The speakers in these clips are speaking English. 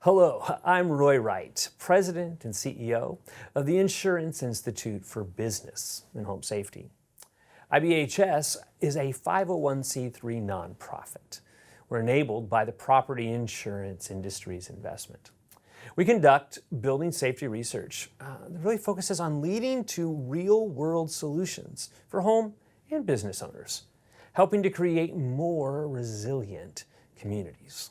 Hello, I'm Wright, President and CEO of the Insurance Institute for Business and Home Safety. IBHS is a 501c3 nonprofit. We're enabled by the property insurance industry's investment. We conduct building safety research that really focuses on leading to real-world solutions for home and business owners, helping to create more resilient communities.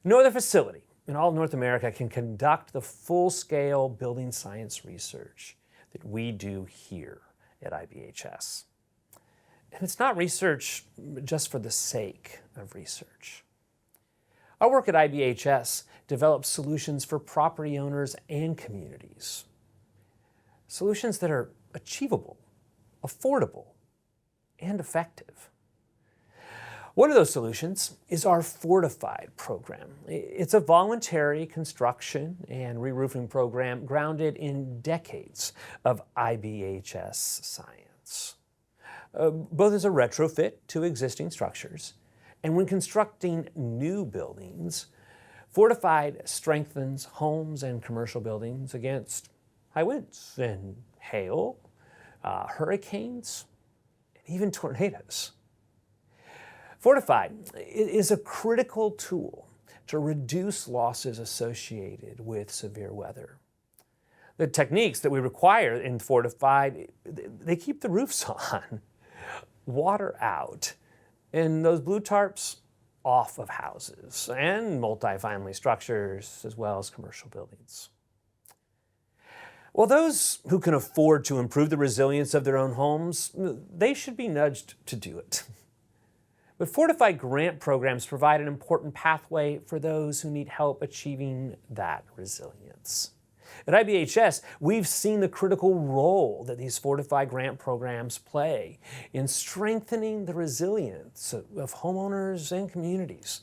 No other facility in all of North America can conduct the full-scale building science research that we do here at IBHS. And it's not research just for the sake of research. Our work at IBHS develops solutions for property owners and communities. Solutions that are achievable, affordable, and effective. One of those solutions is our Fortified program. It's a voluntary construction and re-roofing program grounded in decades of IBHS science. Both as a retrofit to existing structures, and when constructing new buildings, Fortified strengthens homes and commercial buildings against high winds and hail, hurricanes, and even tornadoes. Fortified is a critical tool to reduce losses associated with severe weather. The techniques that we require in Fortified, they keep the roofs on, water out, and those blue tarps off of houses and multifamily structures as well as commercial buildings. Well, those who can afford to improve the resilience of their own homes, they should be nudged to do it. But Fortified grant programs provide an important pathway for those who need help achieving that resilience. At IBHS, we've seen the critical role that these Fortified grant programs play in strengthening the resilience of homeowners and communities,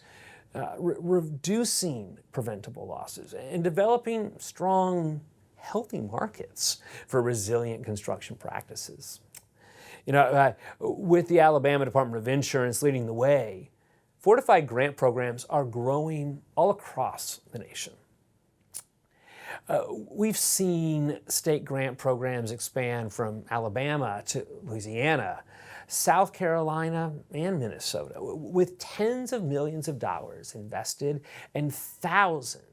reducing preventable losses, and developing strong, healthy markets for resilient construction practices. With the Alabama Department of Insurance leading the way, Fortified grant programs are growing all across the nation. We've seen state grant programs expand from Alabama to Louisiana, South Carolina, and Minnesota, with tens of millions of dollars invested and thousands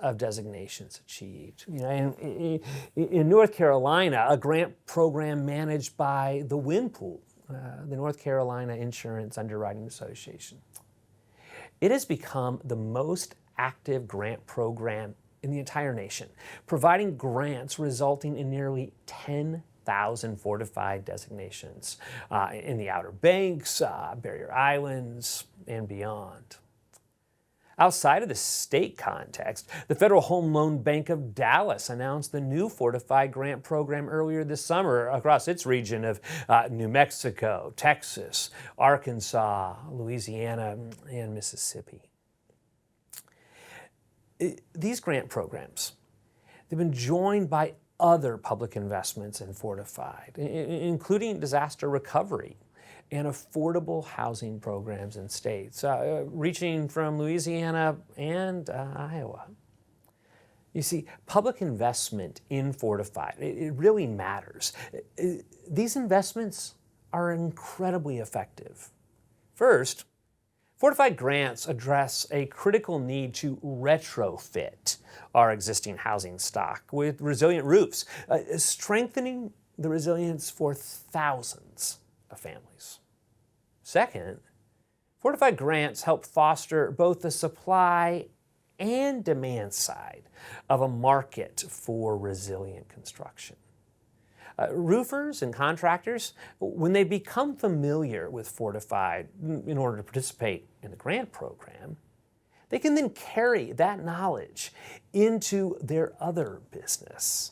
of designations achieved. In North Carolina, a grant program managed by the Wind Pool, the North Carolina Insurance Underwriting Association. It has become the most active grant program in the entire nation, providing grants resulting in nearly 10,000 Fortified designations in the Outer Banks, Barrier Islands, and beyond. Outside of the state context, the Federal Home Loan Bank of Dallas announced the new Fortified grant program earlier this summer across its region of New Mexico, Texas, Arkansas, Louisiana, and Mississippi. These grant programs, they've been joined by other public investments in Fortified, including disaster recovery and affordable housing programs in states, reaching from Louisiana and Iowa. You see, public investment in Fortified, it really matters. These investments are incredibly effective. First, Fortified grants address a critical need to retrofit our existing housing stock with resilient roofs, strengthening the resilience for thousands of families. Second, Fortified grants help foster both the supply and demand side of a market for resilient construction. Roofers and contractors, when they become familiar with Fortified in order to participate in the grant program, they can then carry that knowledge into their other business.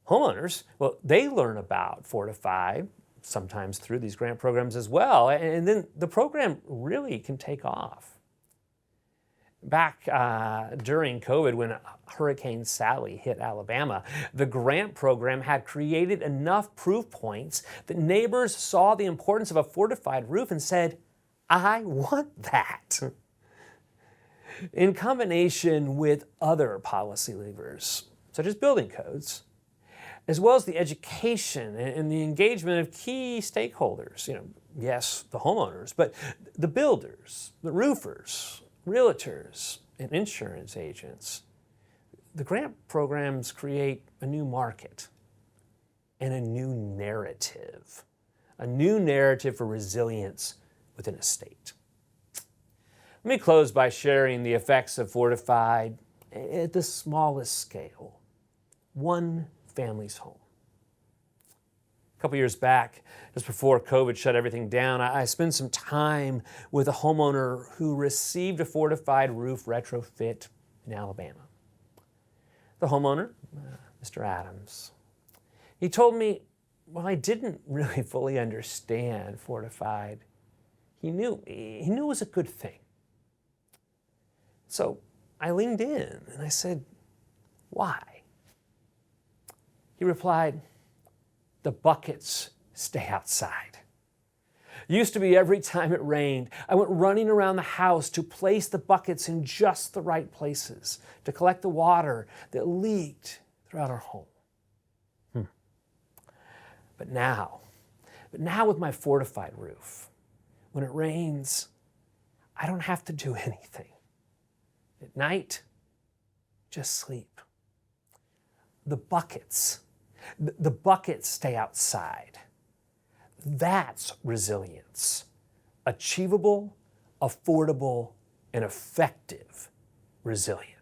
Homeowners, well, they learn about Fortified, sometimes through these grant programs as well, and then the program really can take off. Back during COVID, when Hurricane Sally hit Alabama, the grant program had created enough proof points that neighbors saw the importance of a Fortified roof and said, "I want that." In combination with other policy levers, such as building codes, as well as the education and the engagement of key stakeholders, yes, the homeowners, but the builders, the roofers, realtors, and insurance agents, the grant programs create a new market and a new narrative for resilience within a state. Let me close by sharing the effects of Fortified at the smallest scale, one family's home. A couple years back, just before COVID shut everything down, I spent some time with a homeowner who received a Fortified roof retrofit in Alabama. The homeowner, Mr. Adams, he told me, well, I didn't really fully understand Fortified. He knew it was a good thing. So I leaned in and I said, why? He replied, the buckets stay outside. Used to be every time it rained, I went running around the house to place the buckets in just the right places to collect the water that leaked throughout our home. But now with my Fortified roof, when it rains, I don't have to do anything. At night, just sleep. The buckets stay outside. That's resilience. Achievable, affordable, and effective resilience.